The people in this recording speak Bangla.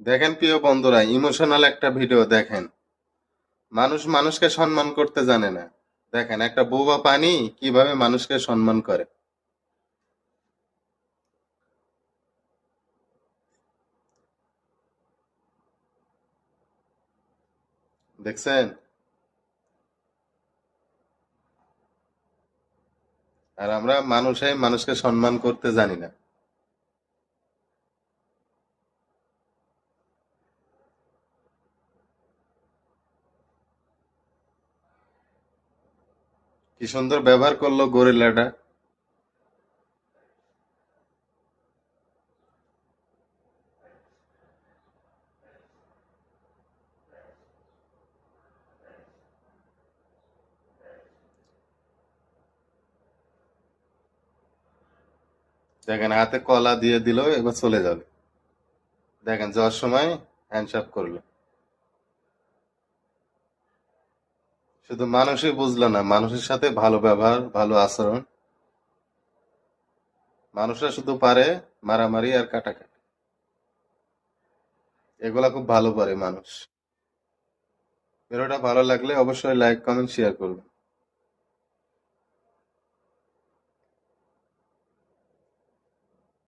দেখেন প্রিয় বন্ধুরা, ইমোশনাল একটা ভিডিও দেখেন। মানুষ মানুষকে সম্মান করতে জানে না। দেখেন একটা বোবা পানি কিভাবে মানুষকে সম্মান করে। দেখছেন? আর আমরা মানুষই মানুষকে সম্মান করতে জানি না। কি সুন্দর ব্যবহার করলো গরিলাটা। দেখেন হাতে কলা দিয়ে দিল, এবার চলে যাবে। দেখেন যাওয়ার সময় হ্যান্ডশেক করলো। শুধু মানুষই বুঝলো না মানুষের সাথে ভালো ব্যবহার, ভালো আচরণ। মানুষরা শুধু পারে মারামারি আর কাটাকাটি। এগুলা খুব ভালো পারে মানুষ। ভিডিওটা ভালো লাগলে অবশ্যই লাইক, কমেন্ট, শেয়ার করবেন।